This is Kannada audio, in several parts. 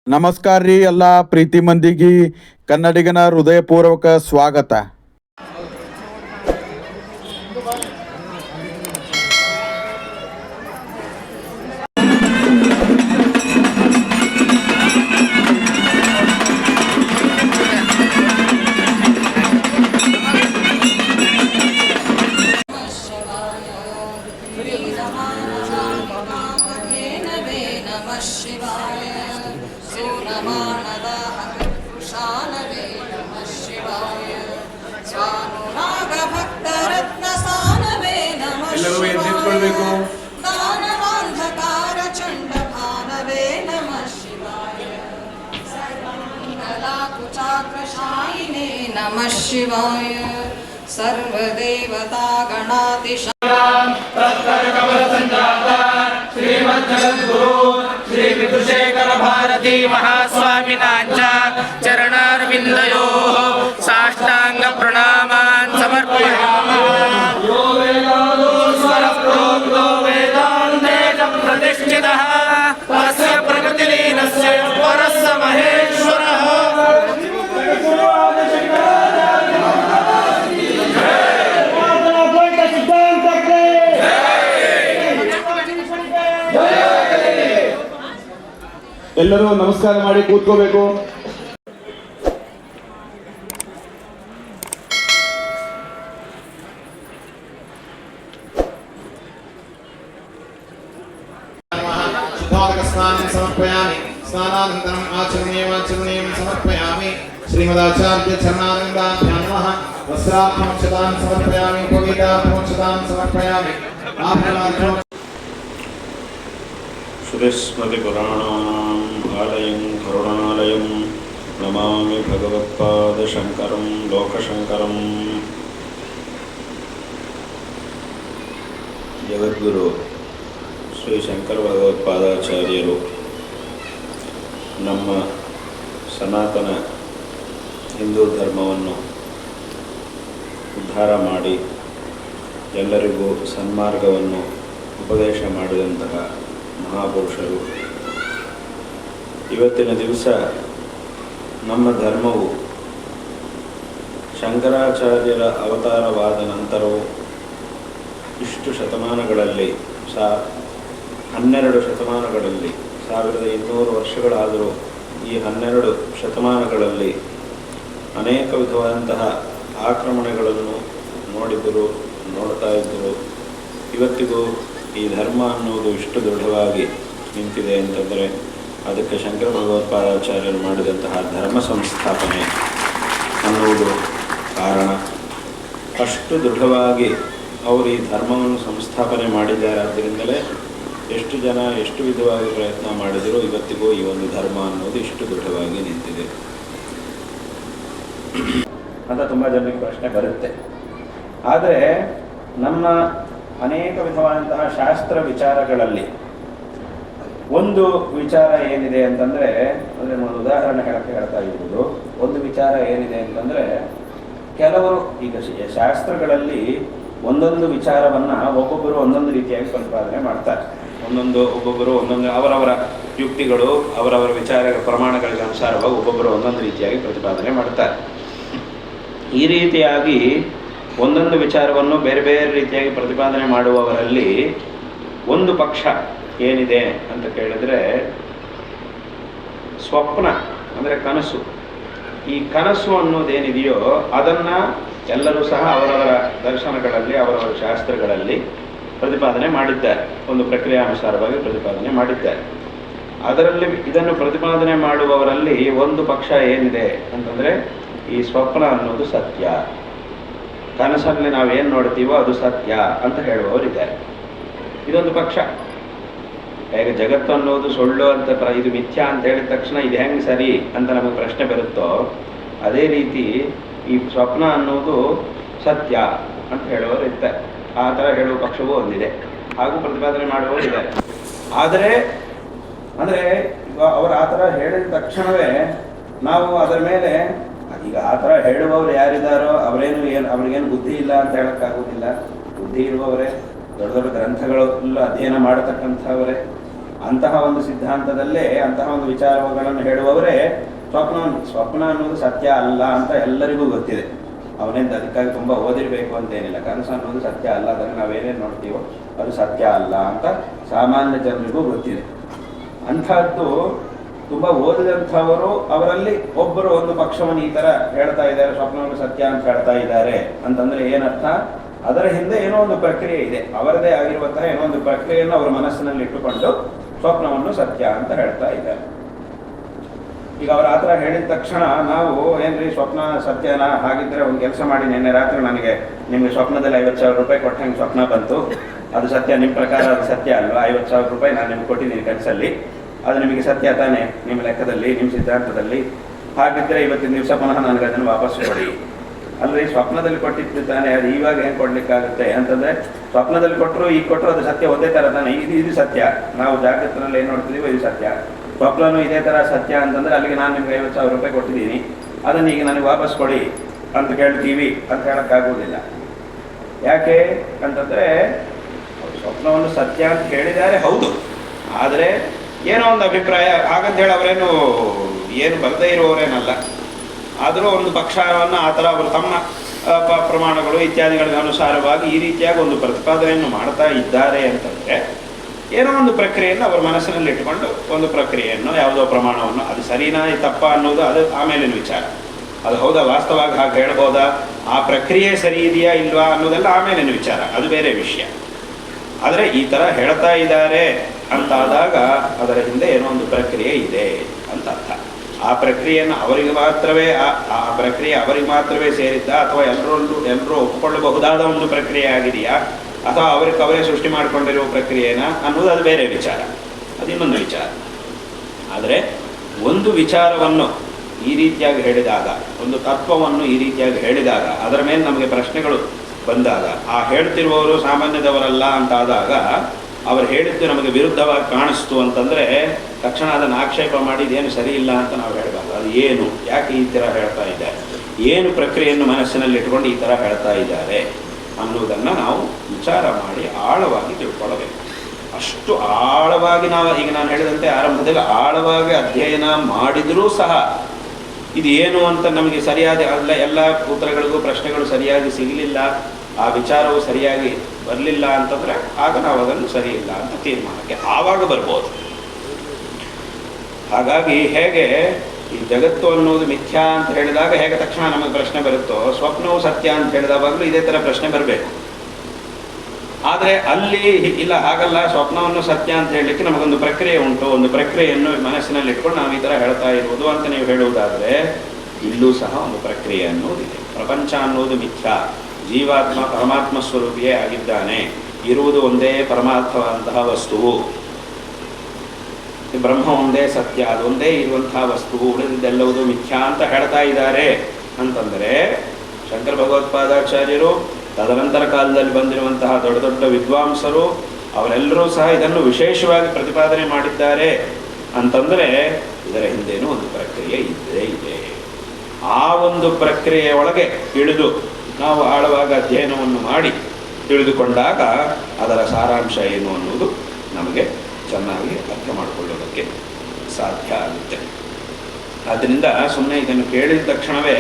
ನಮಸ್ಕಾರ ರೀ ಎಲ್ಲ ಪ್ರೀತಿ ಮಂದಿಗೆ ಕನ್ನಡಿಗನ ಹೃದಯಪೂರ್ವಕ ಸ್ವಾಗತ. नमः शिवाय सर्वदेवता गणातिशाय श्री विधुशेखर भारती महास्वामिनांच्या चरणारविंदयोः साष्टांग प्रणामान् समर्पयामि. यो वेदादोस्वरप्रोक्तो वेदान्ते च प्रतिष्ठितः तस्य प्रकृतिलीनस्य परस्य महेश्वरः. ಎಲ್ಲರೂ ನಮಸ್ಕಾರ ಮಾಡಿ ಕೂತ್ಕೋಬೇಕು. स्नानं समर्पयामि. स्नानानन्तरम् आचमनीयं समर्पयामि. श्रीमदाचार्य चरणारविन्दाभ्यां नमः. वस्त्राभ्यक्षतां समर्पयामि. उपवीताभ्यक्षतां समर्पयामि. आभरणार्थं श्रुतिस्मृतिपुराणानाम् आलयं करुणालयं नमामि भगवत्पादशङ्करं लोकशङ्करं. ಜಗದ್ಗುರು ಶ್ರೀ ಶಂಕರ ಭಗವತ್ಪಾದಾಚಾರ್ಯರು ನಮ್ಮ ಸನಾತನ ಹಿಂದೂ ಧರ್ಮವನ್ನು ಉದ್ಧಾರ ಮಾಡಿ ಎಲ್ಲರಿಗೂ ಸನ್ಮಾರ್ಗವನ್ನು ಉಪದೇಶ ಮಾಡಿದಂತಹ ಮಹಾಪುರುಷರು. ಇವತ್ತಿನ ದಿವಸ ನಮ್ಮ ಧರ್ಮವು ಶಂಕರಾಚಾರ್ಯರ ಅವತಾರವಾದ ನಂತರವೂ ಇಷ್ಟು ಶತಮಾನಗಳಲ್ಲಿ 12 ಶತಮಾನಗಳಲ್ಲಿ 1200 ವರ್ಷಗಳಾದರೂ ಈ 12 ಶತಮಾನಗಳಲ್ಲಿ ಅನೇಕ ವಿಧವಾದಂತಹ ಆಕ್ರಮಣಗಳನ್ನು ನೋಡ್ತಾ ಇದ್ದರು. ಇವತ್ತಿಗೂ ಈ ಧರ್ಮ ಅನ್ನೋದು ಇಷ್ಟು ದೃಢವಾಗಿ ನಿಂತಿದೆ ಅಂತಂದರೆ ಅದಕ್ಕೆ ಶಂಕರ ಭಗವತ್ಪಾದಾಚಾರ್ಯರು ಮಾಡಿದಂತಹ ಧರ್ಮ ಸಂಸ್ಥಾಪನೆ ಅನ್ನುವುದು ಕಾರಣ. ಅಷ್ಟು ದೃಢವಾಗಿ ಅವರು ಈ ಧರ್ಮವನ್ನು ಸಂಸ್ಥಾಪನೆ ಮಾಡಿದ್ದಾರೆ. ಆದ್ದರಿಂದಲೇ ಎಷ್ಟು ಜನ ಎಷ್ಟು ವಿಧವಾಗಿ ಪ್ರಯತ್ನ ಮಾಡಿದರೂ ಇವತ್ತಿಗೂ ಈ ಒಂದು ಧರ್ಮ ಅನ್ನೋದು ಇಷ್ಟು ದೃಢವಾಗಿ ನಿಂತಿದೆ ಅಂತ ತುಂಬ ಜನರಿಗೆ ಪ್ರಶ್ನೆ ಬರುತ್ತೆ. ಆದರೆ ನಮ್ಮ ಅನೇಕ ವಿಧವಾದಂತಹ ಶಾಸ್ತ್ರ ವಿಚಾರಗಳಲ್ಲಿ ಒಂದು ವಿಚಾರ ಏನಿದೆ ಅಂತಂದರೆ, ಅಂದರೆ ಒಂದು ಉದಾಹರಣೆ ಹೇಳ್ತಾ ಇರ್ಬೋದು. ಒಂದು ವಿಚಾರ ಏನಿದೆ ಅಂತಂದರೆ, ಕೆಲವರು ಈಗ ಶಾಸ್ತ್ರಗಳಲ್ಲಿ ಒಂದೊಂದು ವಿಚಾರವನ್ನು ಒಬ್ಬೊಬ್ಬರು ಒಂದೊಂದು ರೀತಿಯಾಗಿ ಪ್ರತಿಪಾದನೆ ಮಾಡ್ತಾರೆ. ಒಬ್ಬೊಬ್ಬರು ಒಂದೊಂದು ಅವರವರ ಯುಕ್ತಿಗಳು ಅವರವರ ವಿಚಾರ ಪ್ರಮಾಣಗಳಿಗೆ ಅನುಸಾರವಾಗಿ ಒಬ್ಬೊಬ್ಬರು ಒಂದೊಂದು ರೀತಿಯಾಗಿ ಪ್ರತಿಪಾದನೆ ಮಾಡ್ತಾರೆ. ಈ ರೀತಿಯಾಗಿ ಒಂದೊಂದು ವಿಚಾರವನ್ನು ಬೇರೆ ಬೇರೆ ರೀತಿಯಾಗಿ ಪ್ರತಿಪಾದನೆ ಮಾಡುವವರಲ್ಲಿ ಒಂದು ಪಕ್ಷ ಏನಿದೆ ಅಂತ ಕೇಳಿದ್ರೆ, ಸ್ವಪ್ನ ಅಂದರೆ ಕನಸು. ಈ ಕನಸು ಅನ್ನೋದೇನಿದೆಯೋ ಅದನ್ನು ಎಲ್ಲರೂ ಸಹ ಅವರವರ ದರ್ಶನಗಳಲ್ಲಿ ಅವರವರ ಶಾಸ್ತ್ರಗಳಲ್ಲಿ ಪ್ರತಿಪಾದನೆ ಮಾಡಿದ್ದಾರೆ, ಒಂದು ಪ್ರಕ್ರಿಯಾನುಸಾರವಾಗಿ ಪ್ರತಿಪಾದನೆ ಮಾಡಿದ್ದಾರೆ. ಅದರಲ್ಲಿ ಇದನ್ನು ಪ್ರತಿಪಾದನೆ ಮಾಡುವವರಲ್ಲಿ ಒಂದು ಪಕ್ಷ ಏನಿದೆ ಅಂತಂದರೆ, ಈ ಸ್ವಪ್ನ ಅನ್ನೋದು ಸತ್ಯ, ಕನಸಲ್ಲಿ ನಾವೇನು ನೋಡ್ತೀವೋ ಅದು ಸತ್ಯ ಅಂತ ಹೇಳುವವರಿದ್ದಾರೆ. ಇದೊಂದು ಪಕ್ಷ. ಹೇಗೆ ಜಗತ್ತು ಅನ್ನೋದು ಸುಳ್ಳು ಅಂತ ಇದು ಮಿಥ್ಯಾ ಅಂತ ಹೇಳಿದ ತಕ್ಷಣ ಇದು ಹೆಂಗೆ ಸರಿ ಅಂತ ನಮಗೆ ಪ್ರಶ್ನೆ ಬರುತ್ತೋ, ಅದೇ ರೀತಿ ಈ ಸ್ವಪ್ನ ಅನ್ನೋದು ಸತ್ಯ ಅಂತ ಹೇಳುವವರು ಇರ್ತಾರೆ. ಆ ಥರ ಹೇಳುವ ಪಕ್ಷವೂ ಒಂದಿದೆ, ಹಾಗೂ ಪ್ರತಿಪಾದನೆ ಮಾಡುವವರು ಇದ್ದಾರೆ. ಆದರೆ ಅಂದರೆ ಈಗ ಅವರು ಆ ಥರ ಹೇಳಿದ ತಕ್ಷಣವೇ ನಾವು ಅದರ ಮೇಲೆ ಈಗ ಆ ಥರ ಹೇಳುವವರು ಯಾರಿದ್ದಾರೋ ಅವ್ರಿಗೇನು ಬುದ್ಧಿ ಇಲ್ಲ ಅಂತ ಹೇಳೋಕ್ಕಾಗೋದಿಲ್ಲ. ಬುದ್ಧಿ ಇರುವವರೇ, ದೊಡ್ಡ ದೊಡ್ಡ ಗ್ರಂಥಗಳೆಲ್ಲ ಅಧ್ಯಯನ ಮಾಡತಕ್ಕಂಥವರೇ, ಅಂತಹ ಒಂದು ಸಿದ್ಧಾಂತದಲ್ಲೇ ಅಂತಹ ಒಂದು ವಿಚಾರಗಳನ್ನು ಹೇಳುವವರೇ ಸ್ವಪ್ನ ಅನ್ನೋದು ಸತ್ಯ ಅಲ್ಲ ಅಂತ ಎಲ್ಲರಿಗೂ ಗೊತ್ತಿದೆ. ಅವನೇನು ಅದಕ್ಕಾಗಿ ತುಂಬ ಓದಿರಬೇಕು ಅಂತೇನಿಲ್ಲ. ಕನಸು ಅನ್ನೋದು ಸತ್ಯ ಅಲ್ಲ, ಅದನ್ನು ನಾವೇನೇನು ನೋಡ್ತೀವೋ ಅದು ಸತ್ಯ ಅಲ್ಲ ಅಂತ ಸಾಮಾನ್ಯ ಜನರಿಗೂ ಗೊತ್ತಿದೆ. ಅಂಥದ್ದು ತುಂಬ ಓದಿದಂಥವರು ಅವರಲ್ಲಿ ಒಬ್ಬರು ಒಂದು ಪಕ್ಷವನ್ನು ಈ ಥರ ಹೇಳ್ತಾ ಇದ್ದಾರೆ, ಸ್ವಪ್ನವನ್ನು ಸತ್ಯ ಅಂತ ಹೇಳ್ತಾ ಇದ್ದಾರೆ ಅಂತಂದರೆ ಏನರ್ಥ? ಅದರ ಹಿಂದೆ ಏನೋ ಒಂದು ಪ್ರಕ್ರಿಯೆ ಇದೆ, ಅವರದೇ ಆಗಿರುವಂತಹ ಏನೋ ಒಂದು ಪ್ರಕ್ರಿಯೆಯನ್ನು ಅವರ ಮನಸ್ಸಿನಲ್ಲಿ ಇಟ್ಟುಕೊಂಡು ಸ್ವಪ್ನವನ್ನು ಸತ್ಯ ಅಂತ ಹೇಳ್ತಾ ಇದ್ದಾರೆ. ಈಗ ಅವರು ಆ ಥರ ಹೇಳಿದ ತಕ್ಷಣ ನಾವು ಏನ್ರಿ ಸ್ವಪ್ನ ಸತ್ಯನಾ? ಹಾಗಿದ್ರೆ ಒಂದು ಕೆಲಸ ಮಾಡಿ, ನಿನ್ನೆ ರಾತ್ರಿ ನನಗೆ ನಿಮಗೆ ಸ್ವಪ್ನದಲ್ಲಿ 50,000 ರೂಪಾಯಿ ಕೊಟ್ಟಂಗೆ ಸ್ವಪ್ನ ಬಂತು, ಅದು ಸತ್ಯ, ನಿಮ್ಮ ಪ್ರಕಾರ ಅದು ಸತ್ಯ ಅಲ್ವಾ? 50,000 ರೂಪಾಯಿ ನಾನು ನಿಮ್ಗೆ ಕೊಟ್ಟಿದ್ದೀನಿ ಕನಸಲ್ಲಿ, ಅದು ನಿಮಗೆ ಸತ್ಯ ತಾನೇ ನಿಮ್ಮ ಲೆಕ್ಕದಲ್ಲಿ, ನಿಮ್ಮ ಸಿದ್ಧಾಂತದಲ್ಲಿ? ಹಾಗಿದ್ದರೆ ಇವತ್ತಿನ ದಿವಸ ಪುನಃ ನನಗೆ ಅದನ್ನು ವಾಪಸ್ ಕೊಡಿ. ಅಲ್ರಿ ಸ್ವಪ್ನದಲ್ಲಿ ಕೊಟ್ಟಿದ್ದು ತಾನೇ, ಅದು ಇವಾಗ ಏನು ಕೊಡ್ಲಿಕ್ಕಾಗುತ್ತೆ ಅಂತಂದರೆ, ಸ್ವಪ್ನದಲ್ಲಿ ಕೊಟ್ಟರು ಈಗ ಕೊಟ್ಟರು ಅದು ಸತ್ಯ ಒಂದೇ ಥರ ತಾನೆ. ಇದು ಸತ್ಯ, ನಾವು ಜಾಗೃತನಲ್ಲಿ ಏನು ನೋಡ್ತಿದ್ದೀವೋ ಇದು ಸತ್ಯ, ಸ್ವಪ್ನೂ ಇದೇ ಥರ ಸತ್ಯ ಅಂತಂದರೆ ಅಲ್ಲಿಗೆ ನಾನು ನಿಮ್ಗೆ 50,000 ರೂಪಾಯಿ ಕೊಟ್ಟಿದ್ದೀನಿ, ಅದನ್ನು ಈಗ ನನಗೆ ವಾಪಸ್ ಕೊಡಿ ಅಂತ ಕೇಳ್ತೀವಿ ಅಂತ ಹೇಳೋಕ್ಕಾಗುವುದಿಲ್ಲ. ಯಾಕೆ ಅಂತಂದರೆ ಸ್ವಪ್ನವನ್ನು ಸತ್ಯ ಅಂತ ಹೇಳಿದ್ದಾರೆ ಹೌದು, ಆದರೆ ಏನೋ ಒಂದು ಅಭಿಪ್ರಾಯ ಹಾಗಂತ ಹೇಳಿ ಅವರೇನು ಏನು ಬರದೇ ಇರುವವರೇನಲ್ಲ. ಆದರೂ ಒಂದು ಪಕ್ಷವನ್ನು ಆ ಥರ ಅವರು ತಮ್ಮ ಪ್ರಮಾಣಗಳು ಇತ್ಯಾದಿಗಳಿಗೆ ಅನುಸಾರವಾಗಿ ಈ ರೀತಿಯಾಗಿ ಒಂದು ಪ್ರತಿಪಾದನೆಯನ್ನು ಮಾಡ್ತಾ ಇದ್ದಾರೆ ಅಂತಂದರೆ ಏನೋ ಒಂದು ಪ್ರಕ್ರಿಯೆಯನ್ನು ಅವರ ಮನಸ್ಸಿನಲ್ಲಿ ಇಟ್ಟುಕೊಂಡು ಒಂದು ಪ್ರಕ್ರಿಯೆಯನ್ನು ಯಾವುದೋ ಪ್ರಮಾಣವನ್ನು, ಅದು ಸರಿನಾ ತಪ್ಪ ಅನ್ನೋದು ಅದು ಆಮೇಲಿನ ವಿಚಾರ. ಅದು ಹೌದಾ ವಾಸ್ತವವಾಗಿ ಹಾಗೆ ಹೇಳ್ಬೋದಾ, ಆ ಪ್ರಕ್ರಿಯೆ ಸರಿ ಇದೆಯಾ ಇಲ್ವಾ ಅನ್ನೋದೆಲ್ಲ ಆಮೇಲಿನ ವಿಚಾರ, ಅದು ಬೇರೆ ವಿಷಯ. ಆದರೆ ಈ ಥರ ಹೇಳ್ತಾ ಇದ್ದಾರೆ ಅಂತಾದಾಗ ಅದರ ಹಿಂದೆ ಏನೋ ಒಂದು ಪ್ರಕ್ರಿಯೆ ಇದೆ ಅಂತ ಅರ್ಥ. ಆ ಪ್ರಕ್ರಿಯೆಯನ್ನು ಅವರಿಗೆ ಮಾತ್ರವೇ ಆ ಪ್ರಕ್ರಿಯೆ ಅವರಿಗೆ ಮಾತ್ರವೇ ಸೇರಿದ್ದ, ಅಥವಾ ಎಲ್ಲರೂ ಒಪ್ಪಿಕೊಳ್ಳಬಹುದಾದ ಒಂದು ಪ್ರಕ್ರಿಯೆ ಆಗಿದೆಯಾ, ಅಥವಾ ಅವರೇ ಸೃಷ್ಟಿ ಮಾಡಿಕೊಂಡಿರುವ ಪ್ರಕ್ರಿಯೆನ ಅನ್ನೋದು ಅದು ಬೇರೆ ವಿಚಾರ, ಅದು ಇನ್ನೊಂದು ವಿಚಾರ. ಆದರೆ ಒಂದು ವಿಚಾರವನ್ನು ಈ ರೀತಿಯಾಗಿ ಹೇಳಿದಾಗ, ಒಂದು ತತ್ವವನ್ನು ಈ ರೀತಿಯಾಗಿ ಹೇಳಿದಾಗ, ಅದರ ಮೇಲೆ ನಮಗೆ ಪ್ರಶ್ನೆಗಳು ಬಂದಾಗ, ಆ ಹೇಳ್ತಿರುವವರು ಸಾಮಾನ್ಯದವರಲ್ಲ ಅಂತಾದಾಗ ಅವರು ಹೇಳಿದ್ದು ನಮಗೆ ವಿರುದ್ಧವಾಗಿ ಕಾಣಿಸ್ತು ಅಂತಂದರೆ ತಕ್ಷಣ ಅದನ್ನು ಆಕ್ಷೇಪ ಮಾಡಿ ಇದೇನು ಸರಿ ಇಲ್ಲ ಅಂತ ನಾವು ಹೇಳಬಾರ್ದು. ಅದು ಏನು, ಯಾಕೆ ಈ ಥರ ಹೇಳ್ತಾ ಇದ್ದಾರೆ, ಏನು ಪ್ರಕ್ರಿಯೆಯನ್ನು ಮನಸ್ಸಿನಲ್ಲಿ ಇಟ್ಕೊಂಡು ಈ ಥರ ಹೇಳ್ತಾ ಇದ್ದಾರೆ ಅನ್ನೋದನ್ನು ನಾವು ವಿಚಾರ ಮಾಡಿ ಆಳವಾಗಿ ತಿಳ್ಕೊಳ್ಳಬೇಕು. ಅಷ್ಟು ಆಳವಾಗಿ ನಾವು ಈಗ ನಾನು ಹೇಳಿದಂತೆ ಆರಂಭದಲ್ಲಿ ಆಳವಾಗಿ ಅಧ್ಯಯನ ಮಾಡಿದರೂ ಸಹ ಇದು ಏನು ಅಂತ ನಮಗೆ ಸರಿಯಾದ ಎಲ್ಲ ಉತ್ತರಗಳಿಗೂ ಪ್ರಶ್ನೆಗಳು ಸರಿಯಾಗಿ ಸಿಗಲಿಲ್ಲ, ಆ ವಿಚಾರವು ಸರಿಯಾಗಿ ಬರಲಿಲ್ಲ ಅಂತಂದರೆ ಆಗ ನಾವು ಅದನ್ನು ಸರಿ ಇಲ್ಲ ಅಂತ ತೀರ್ಮಾನಕ್ಕೆ ಆವಾಗ ಬರ್ಬೋದು. ಹಾಗಾಗಿ ಹೇಗೆ ಈ ಜಗತ್ತು ಅನ್ನೋದು ಮಿಥ್ಯಾ ಅಂತ ಹೇಳಿದಾಗ ಹೇಗೆ ತಕ್ಷಣ ನಮಗೆ ಪ್ರಶ್ನೆ ಬರುತ್ತೋ, ಸ್ವಪ್ನವು ಸತ್ಯ ಅಂತ ಹೇಳಿದಾಗಲೂ ಇದೇ ಥರ ಪ್ರಶ್ನೆ ಬರಬೇಕು. ಆದರೆ ಅಲ್ಲಿ ಇಲ್ಲ, ಹಾಗಲ್ಲ, ಸ್ವಪ್ನವನ್ನು ಸತ್ಯ ಅಂತ ಹೇಳಲಿಕ್ಕೆ ನಮಗೊಂದು ಪ್ರಕ್ರಿಯೆ ಉಂಟು, ಒಂದು ಪ್ರಕ್ರಿಯೆಯನ್ನು ಮನಸ್ಸಿನಲ್ಲಿ ಇಟ್ಕೊಂಡು ನಾವು ಈ ಥರ ಹೇಳ್ತಾ ಇರುವುದು ಅಂತ ನೀವು ಹೇಳುವುದಾದರೆ ಇಲ್ಲೂ ಸಹ ಒಂದು ಪ್ರಕ್ರಿಯೆ ಅನ್ನೋದಿದೆ. ಪ್ರಪಂಚ ಅನ್ನೋದು ಮಿಥ್ಯಾ, ಜೀವಾತ್ಮ ಪರಮಾತ್ಮ ಸ್ವರೂಪಿಯೇ ಆಗಿದ್ದಾನೆ, ಇರುವುದು ಒಂದೇ ಪರಮಾರ್ಥವಂತಹ ವಸ್ತುವು, ಬ್ರಹ್ಮ ಒಂದೇ ಸತ್ಯ, ಅದೊಂದೇ ಇರುವಂತಹ ವಸ್ತುವು, ಉಳಿದಿದ್ದೆಲ್ಲವುದು ಮಿಥ್ಯಾ ಅಂತ ಹೇಳ್ತಾ ಇದ್ದಾರೆ ಅಂತಂದರೆ ಶಂಕರ ಭಗವತ್ಪಾದಾಚಾರ್ಯರು, ತದನಂತರ ಕಾಲದಲ್ಲಿ ಬಂದಿರುವಂತಹ ದೊಡ್ಡ ದೊಡ್ಡ ವಿದ್ವಾಂಸರು ಅವರೆಲ್ಲರೂ ಸಹ ಇದನ್ನು ವಿಶೇಷವಾಗಿ ಪ್ರತಿಪಾದನೆ ಮಾಡಿದ್ದಾರೆ ಅಂತಂದರೆ ಇದರ ಹಿಂದೇನೂ ಒಂದು ಪ್ರಕ್ರಿಯೆ ಇದ್ದೇ ಇದೆ. ಆ ಒಂದು ಪ್ರಕ್ರಿಯೆಯ ಒಳಗೆ ಇಳಿದು ನಾವು ಆಳವಾಗಿ ಅಧ್ಯಯನವನ್ನು ಮಾಡಿ ತಿಳಿದುಕೊಂಡಾಗ ಅದರ ಸಾರಾಂಶ ಏನು ಅನ್ನೋದು ನಮಗೆ ಚೆನ್ನಾಗಿ ಅರ್ಥ ಮಾಡಿಕೊಳ್ಳೋದಕ್ಕೆ ಸಾಧ್ಯ ಆಗುತ್ತೆ. ಆದ್ದರಿಂದ ಸುಮ್ಮನೆ ಇದನ್ನು ಕೇಳಿದ ತಕ್ಷಣವೇ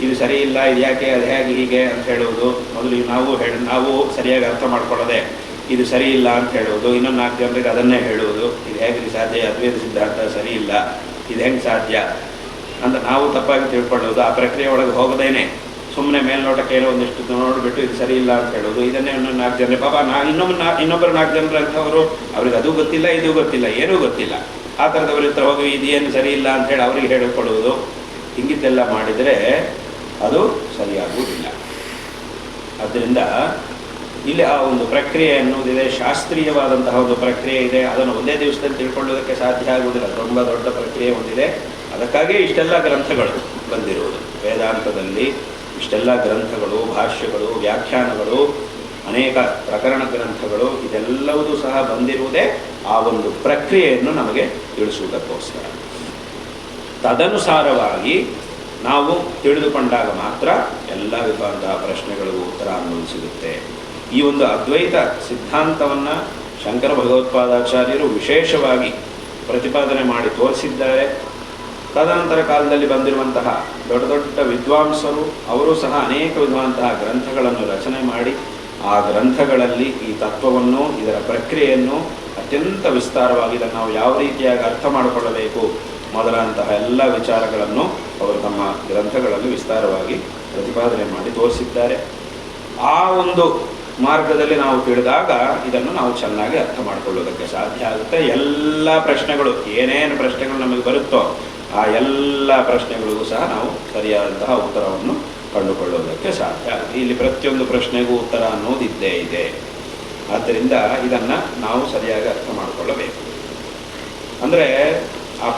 ಇದು ಸರಿ ಇಲ್ಲ, ಇದು ಯಾಕೆ, ಅದು ಹೇಗೆ, ಹೀಗೆ ಅಂತ ಹೇಳುವುದು, ಮೊದಲು ನಾವು ಸರಿಯಾಗಿ ಅರ್ಥ ಮಾಡ್ಕೊಳ್ಳೋದೆ ಇದು ಸರಿ ಇಲ್ಲ ಅಂತ ಹೇಳುವುದು, ಇನ್ನೊಂದು 4 ಜನರಿಗೆ ಅದನ್ನೇ ಹೇಳುವುದು, ಇದು ಹೇಗೆ ಸಾಧ್ಯ, ಅದ್ವೈತ ಸಿದ್ಧಾಂತ ಸರಿ ಇಲ್ಲ, ಇದು ಹೆಂಗೆ ಸಾಧ್ಯ ಅಂತ ನಾವು ತಪ್ಪಾಗಿ ತಿಳ್ಕೊಳ್ಳೋದು. ಆ ಪ್ರಕ್ರಿಯೆ ಒಳಗೆ ಹೋಗದೇನೆ ಸುಮ್ಮನೆ ಮೇಲ್ನೋಟಕ್ಕೆ ಏನೋ ಒಂದಿಷ್ಟು ನೋಡಿಬಿಟ್ಟು ಇದು ಸರಿ ಇಲ್ಲ ಅಂತ ಹೇಳೋದು, ಇದನ್ನೇ ಇನ್ನೊಂದು 4 ಜನರೇ ಪಾಪ ಇನ್ನೊಬ್ಬರು 4 ಜನರು ಅಂಥವರು, ಅವ್ರಿಗೆ ಅದು ಗೊತ್ತಿಲ್ಲ, ಇದು ಗೊತ್ತಿಲ್ಲ, ಏನೂ ಗೊತ್ತಿಲ್ಲ, ಆ ಥರದವ್ರ ಹತ್ರ ಹೋಗಿ ಇದೇನು ಸರಿ ಇಲ್ಲ ಅಂಥೇಳಿ ಅವರಿಗೆ ಹೇಳಿಕೊಳ್ಳುವುದು, ಹಿಂಗಿದ್ದೆಲ್ಲ ಮಾಡಿದರೆ ಅದು ಸರಿಯಾಗುವುದಿಲ್ಲ. ಆದ್ದರಿಂದ ಇಲ್ಲಿ ಆ ಒಂದು ಪ್ರಕ್ರಿಯೆ ಅನ್ನೋದಿದೆ, ಶಾಸ್ತ್ರೀಯವಾದಂತಹ ಒಂದು ಪ್ರಕ್ರಿಯೆ ಇದೆ, ಅದನ್ನು ಒಂದೇ ದಿವಸದಲ್ಲಿ ತಿಳ್ಕೊಳ್ಳೋದಕ್ಕೆ ಸಾಧ್ಯ ಆಗುವುದಿಲ್ಲ, ತುಂಬ ದೊಡ್ಡ ಪ್ರಕ್ರಿಯೆ ಒಂದಿದೆ. ಅದಕ್ಕಾಗಿಯೇ ಇಷ್ಟೆಲ್ಲ ಗ್ರಂಥಗಳು ಬಂದಿರುವುದು. ವೇದಾಂತದಲ್ಲಿ ಇಷ್ಟೆಲ್ಲ ಗ್ರಂಥಗಳು, ಭಾಷ್ಯಗಳು, ವ್ಯಾಖ್ಯಾನಗಳು, ಅನೇಕ ಪ್ರಕರಣ ಗ್ರಂಥಗಳು, ಇದೆಲ್ಲವೂ ಸಹ ಬಂದಿರುವುದೇ ಆ ಒಂದು ಪ್ರಕ್ರಿಯೆಯನ್ನು ನಮಗೆ ತಿಳಿಸುವುದಕ್ಕೋಸ್ಕರ. ತದನುಸಾರವಾಗಿ ನಾವು ತಿಳಿದುಕೊಂಡಾಗ ಮಾತ್ರ ಎಲ್ಲ ವಿಧವಾದ ಪ್ರಶ್ನೆಗಳಿಗೂ ಉತ್ತರ ಅನ್ನೋದು ಸಿಗುತ್ತೆ. ಈ ಒಂದು ಅದ್ವೈತ ಸಿದ್ಧಾಂತವನ್ನು ಶಂಕರ ಭಗವತ್ಪಾದಾಚಾರ್ಯರು ವಿಶೇಷವಾಗಿ ಪ್ರತಿಪಾದನೆ ಮಾಡಿ ತೋರಿಸಿದ್ದಾರೆ. ತದನಂತರ ಕಾಲದಲ್ಲಿ ಬಂದಿರುವಂತಹ ದೊಡ್ಡ ದೊಡ್ಡ ವಿದ್ವಾಂಸರು ಅವರು ಸಹ ಅನೇಕ ವಿಧವಾದಂತಹ ಗ್ರಂಥಗಳನ್ನು ರಚನೆ ಮಾಡಿ ಆ ಗ್ರಂಥಗಳಲ್ಲಿ ಈ ತತ್ವವನ್ನು, ಇದರ ಪ್ರಕ್ರಿಯೆಯನ್ನು ಅತ್ಯಂತ ವಿಸ್ತಾರವಾಗಿ ಇದನ್ನು ನಾವು ಯಾವ ರೀತಿಯಾಗಿ ಅರ್ಥ ಮಾಡಿಕೊಳ್ಳಬೇಕು ಮೊದಲಾದಂತಹ ಎಲ್ಲ ವಿಚಾರಗಳನ್ನು ಅವರು ತಮ್ಮ ಗ್ರಂಥಗಳಲ್ಲಿ ವಿಸ್ತಾರವಾಗಿ ಪ್ರತಿಪಾದನೆ ಮಾಡಿ ತೋರಿಸಿದ್ದಾರೆ. ಆ ಒಂದು ಮಾರ್ಗದಲ್ಲಿ ನಾವು ತಿಳಿದಾಗ ಇದನ್ನು ನಾವು ಚೆನ್ನಾಗಿ ಅರ್ಥ ಮಾಡಿಕೊಳ್ಳೋದಕ್ಕೆ ಸಾಧ್ಯ ಆಗುತ್ತೆ. ಎಲ್ಲ ಪ್ರಶ್ನೆಗಳು, ಏನೇನು ಪ್ರಶ್ನೆಗಳು ನಮಗೆ ಬರುತ್ತೋ ಆ ಎಲ್ಲ ಪ್ರಶ್ನೆಗಳಿಗೂ ಸಹ ನಾವು ಸರಿಯಾದಂತಹ ಉತ್ತರವನ್ನು ಕಂಡುಕೊಳ್ಳೋದಕ್ಕೆ ಸಾಧ್ಯ ಆಗುತ್ತೆ. ಇಲ್ಲಿ ಪ್ರತಿಯೊಂದು ಪ್ರಶ್ನೆಗೂ ಉತ್ತರ ಅನ್ನೋದು ಇದ್ದೇ ಇದೆ. ಆದ್ದರಿಂದ ಇದನ್ನು ನಾವು ಸರಿಯಾಗಿ ಅರ್ಥ ಮಾಡಿಕೊಳ್ಳಬೇಕು. ಅಂದರೆ ಆ